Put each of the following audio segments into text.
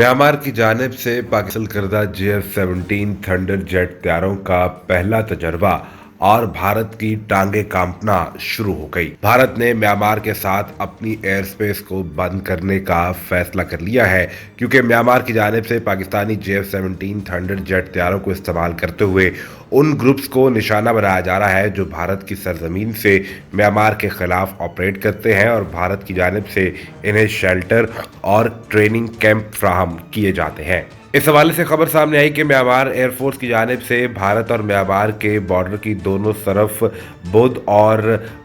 Myanmar की जानिब से पाकिस्तान करदा JF-17 थंडर जेट तैयारों का पहला तजर्बा और भारत की टांगे कांपना शुरू हो गई। भारत ने म्यांमार के साथ अपनी एयर स्पेस को बंद करने का फैसला कर लिया है, क्योंकि म्यांमार की जानिब से पाकिस्तानी JF-17 थंडर जेट तैयारों को इस्तेमाल करते हुए उन ग्रुप्स को निशाना बनाया जा रहा है जो भारत की सरजमीन से म्यांमार के खिलाफ ऑपरेट करते हैं और भारत की जानिब से इन्हें शेल्टर और ट्रेनिंग कैंप फ्राहम किए जाते हैं। इस हवाले से खबर सामने आई कि म्यांमार एयरफोर्स की जानिब से भारत और म्यांमार के बॉर्डर की दोनों तरफ बुध और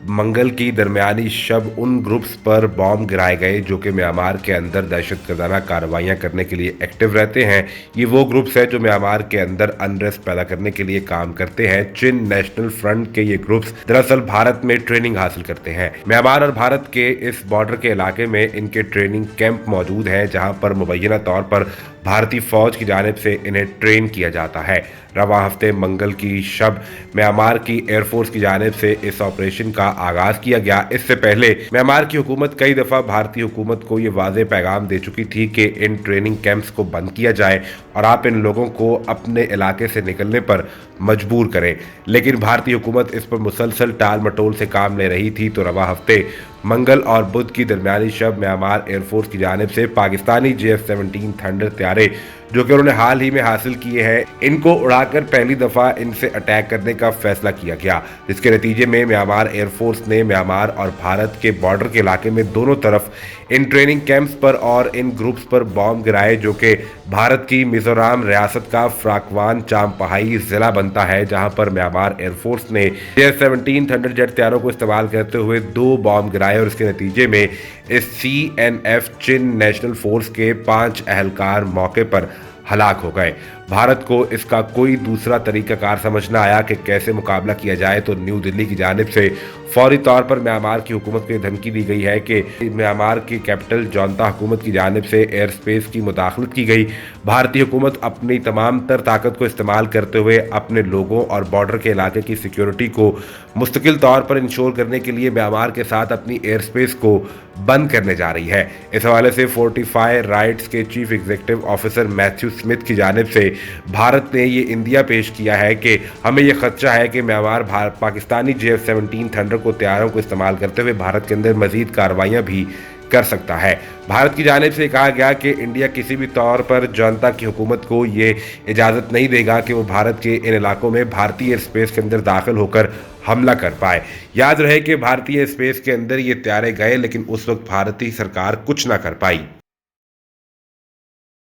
मंगल की दरमियानी शब उन ग्रुप्स पर बॉम्ब गिराए गए जो कि म्यांमार के अंदर दहशतगर्दाना कार्रवाइयाँ करने के लिए एक्टिव रहते हैं। ये वो ग्रुप्स हैं जो म्यांमार के अंदर अनरेस्ट पैदा करने के लिए काम करते हैं। चिन नेशनल फ्रंट के ये ग्रुप्स दरअसल भारत में ट्रेनिंग हासिल करते हैं। म्यांमार और भारत के इस बॉर्डर के इलाके में इनके ट्रेनिंग कैंप मौजूद हैं, जहां पर मुबैना तौर पर भारतीय फौज की जानिब से इन्हें ट्रेन किया जाता है। रवां हफ्ते मंगल की शब म्यांमार की एयरफोर्स की जानिब से इस ऑपरेशन का आगाज किया गया। इससे पहले म्यांमार की हुकूमत कई दफा भारतीय हुकूमत को ये वाज़ेह पैगाम दे चुकी थी कि इन ट्रेनिंग कैंप्स को बंद किया जाए और आप इन लोगों को अपने इलाके से निकलने पर मजबूर करें, लेकिन भारतीय हुकूमत इस पर मुसलसल टाल मटोल से काम ले रही थी। तो रवां हफ्ते मंगल और बुध की दरमियानी शब म्यांमार एयरफोर्स की जानिब से पाकिस्तानी JF-17 थंडर तैयारे जो कि उन्होंने हाल ही में हासिल किए हैं, इनको उड़ाकर पहली दफा इनसे अटैक करने का फैसला किया गया, जिसके नतीजे में म्यांमार एयरफोर्स ने म्यांमार और भारत के बॉर्डर के इलाके में दोनों तरफ इन ट्रेनिंग कैंप्स पर और इन ग्रुप्स पर बॉम्ब गिराए जो कि भारत की मिजोरम रियासत का फ्राकवान चांपहाई जिला बनता है, जहां पर म्यांमार एयरफोर्स ने JF-17 थंडर जेट तैयारों को इस्तेमाल करते हुए 2 बॉम्ब गिराए और इसके नतीजे में इस CNF चिन नेशनल फोर्स के 5 अहलकार मौके पर हलाक हो गए। भारत को इसका कोई दूसरा तरीकाकार समझ न आया कि कैसे मुकाबला किया जाए, तो न्यू दिल्ली की जानिब से फौरी तौर पर म्यांमार की हुकूमत को धमकी दी गई है कि म्यांमार की कैपिटल जौनता हुकूमत की जानिब से एयर स्पेस की मुदाखलत की गई। भारतीय हुकूमत अपनी तमाम तर ताकत को इस्तेमाल करते हुए अपने लोगों और बॉर्डर के इलाके की सिक्योरिटी को मुस्तकिल तौर पर इंश्योर करने के लिए म्यांमार के साथ अपनी एयर स्पेस को बंद करने जा रही है। इस हवाले से फोर्टिफाई राइट्स के chief executive officer Matthew Smith की जानिब से भारत ने ये इंदिया पेश किया है कि हमें यह खदशा है कि म्यांमार पाकिस्तानी JF-17 थंडर को तैयारों को इस्तेमाल करते हुए भारत के अंदर मजीद कार्रवाइयाँ भी कर सकता है। भारत की जानिब से कहा गया कि इंडिया किसी भी तौर पर जनता की हुकूमत को ये इजाज़त नहीं देगा कि वो भारत के इन इलाकों में भारतीय एयर स्पेस के अंदर दाखिल होकर हमला कर पाए। याद रहे कि भारतीय स्पेस के अंदर ये तैयारे गए, लेकिन उस वक्त भारतीय सरकार कुछ ना कर पाई।